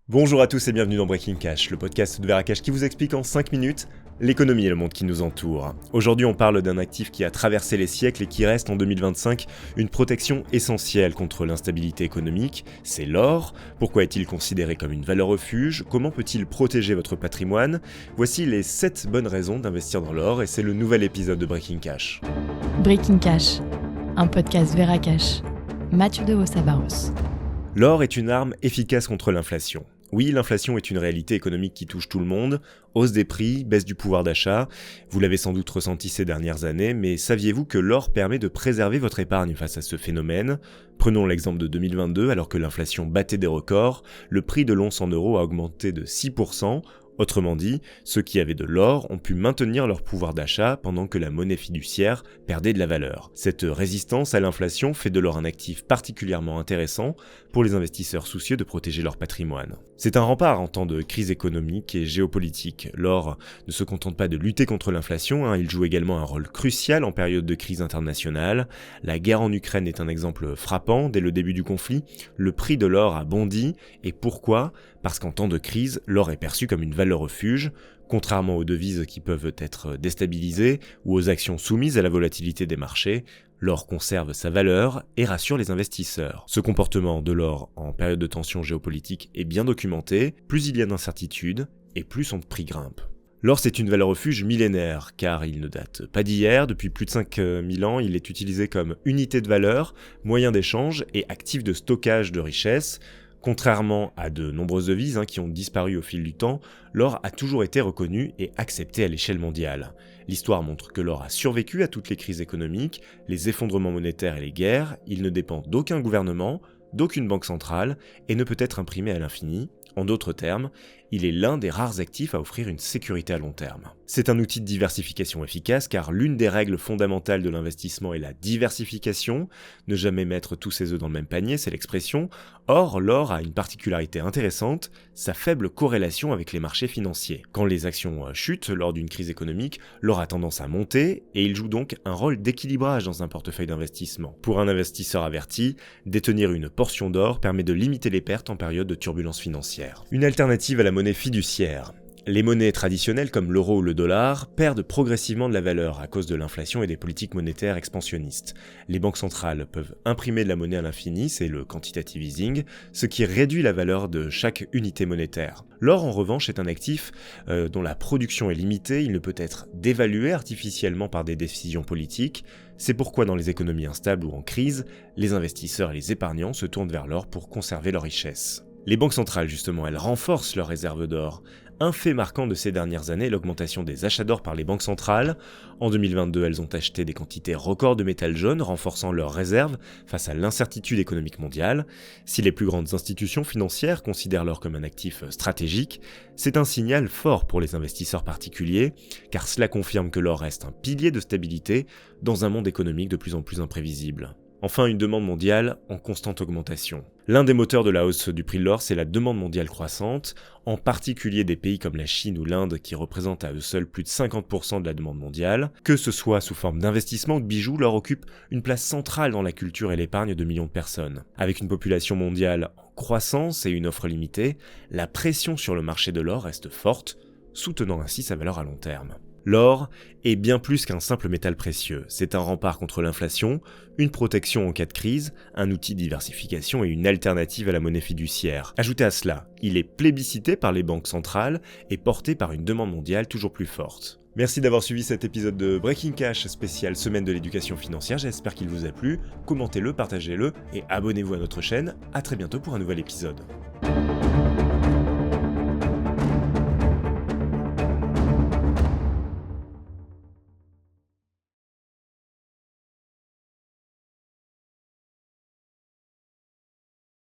Bonjour à tous et bienvenue dans Breaking Cash, le podcast de Veracash qui vous explique en 5 minutes l'économie et le monde qui nous entoure. Aujourd'hui, on parle d'un actif qui a traversé les siècles et qui reste en 2025 une protection essentielle contre l'instabilité économique, c'est l'or. Pourquoi est-il considéré comme une valeur refuge? Comment peut-il protéger votre patrimoine? Voici les 7 bonnes raisons d'investir dans l'or et c'est le nouvel épisode de Breaking Cash. Breaking Cash, un podcast Veracash. Mathieu de Vos-Savaros. L'or est une arme efficace contre l'inflation. Oui, l'inflation est une réalité économique qui touche tout le monde, hausse des prix, baisse du pouvoir d'achat, vous l'avez sans doute ressenti ces dernières années, mais saviez-vous que l'or permet de préserver votre épargne face à ce phénomène? Prenons l'exemple de 2022, alors que l'inflation battait des records, le prix de l'once en euros a augmenté de 6%, autrement dit, ceux qui avaient de l'or ont pu maintenir leur pouvoir d'achat pendant que la monnaie fiduciaire perdait de la valeur. Cette résistance à l'inflation fait de l'or un actif particulièrement intéressant pour les investisseurs soucieux de protéger leur patrimoine. C'est un rempart en temps de crise économique et géopolitique. L'or ne se contente pas de lutter contre l'inflation, il joue également un rôle crucial en période de crise internationale. La guerre en Ukraine est un exemple frappant. Dès le début du conflit, le prix de l'or a bondi. Et pourquoi ? Parce qu'en temps de crise, l'or est perçu comme une valeur refuge, contrairement aux devises qui peuvent être déstabilisées ou aux actions soumises à la volatilité des marchés. L'or conserve sa valeur et rassure les investisseurs. Ce comportement de l'or en période de tension géopolitique est bien documenté, plus il y a d'incertitudes et plus son prix grimpe. L'or c'est une valeur refuge millénaire, car il ne date pas d'hier, depuis plus de 5000 ans il est utilisé comme unité de valeur, moyen d'échange et actif de stockage de richesses. Contrairement à de nombreuses devises qui ont disparu au fil du temps, l'or a toujours été reconnu et accepté à l'échelle mondiale. L'histoire montre que l'or a survécu à toutes les crises économiques, les effondrements monétaires et les guerres, il ne dépend d'aucun gouvernement, d'aucune banque centrale et ne peut être imprimé à l'infini. En d'autres termes, il est l'un des rares actifs à offrir une sécurité à long terme. C'est un outil de diversification efficace car l'une des règles fondamentales de l'investissement est la diversification. Ne jamais mettre tous ses œufs dans le même panier, c'est l'expression. Or, l'or a une particularité intéressante, sa faible corrélation avec les marchés financiers. Quand les actions chutent lors d'une crise économique, l'or a tendance à monter et il joue donc un rôle d'équilibrage dans un portefeuille d'investissement. Pour un investisseur averti, détenir une portion d'or permet de limiter les pertes en période de turbulence financière. Une alternative à la monnaie fiduciaire. Les monnaies traditionnelles comme l'euro ou le dollar perdent progressivement de la valeur à cause de l'inflation et des politiques monétaires expansionnistes. Les banques centrales peuvent imprimer de la monnaie à l'infini, c'est le quantitative easing, ce qui réduit la valeur de chaque unité monétaire. L'or en revanche est un actif dont la production est limitée, il ne peut être dévalué artificiellement par des décisions politiques. C'est pourquoi dans les économies instables ou en crise, les investisseurs et les épargnants se tournent vers l'or pour conserver leur richesse. Les banques centrales, justement, elles renforcent leurs réserves d'or. Un fait marquant de ces dernières années est l'augmentation des achats d'or par les banques centrales. En 2022, elles ont acheté des quantités records de métal jaune, renforçant leurs réserves face à l'incertitude économique mondiale. Si les plus grandes institutions financières considèrent l'or comme un actif stratégique, c'est un signal fort pour les investisseurs particuliers, car cela confirme que l'or reste un pilier de stabilité dans un monde économique de plus en plus imprévisible. Enfin, une demande mondiale en constante augmentation. L'un des moteurs de la hausse du prix de l'or, c'est la demande mondiale croissante, en particulier des pays comme la Chine ou l'Inde qui représentent à eux seuls plus de 50% de la demande mondiale. Que ce soit sous forme d'investissement ou de bijoux, l'or occupe une place centrale dans la culture et l'épargne de millions de personnes. Avec une population mondiale en croissance et une offre limitée, la pression sur le marché de l'or reste forte, soutenant ainsi sa valeur à long terme. L'or est bien plus qu'un simple métal précieux, c'est un rempart contre l'inflation, une protection en cas de crise, un outil de diversification et une alternative à la monnaie fiduciaire. Ajoutez à cela, il est plébiscité par les banques centrales et porté par une demande mondiale toujours plus forte. Merci d'avoir suivi cet épisode de Breaking Cash spécial Semaine de l'éducation financière, j'espère qu'il vous a plu, commentez-le, partagez-le et abonnez-vous à notre chaîne, à très bientôt pour un nouvel épisode.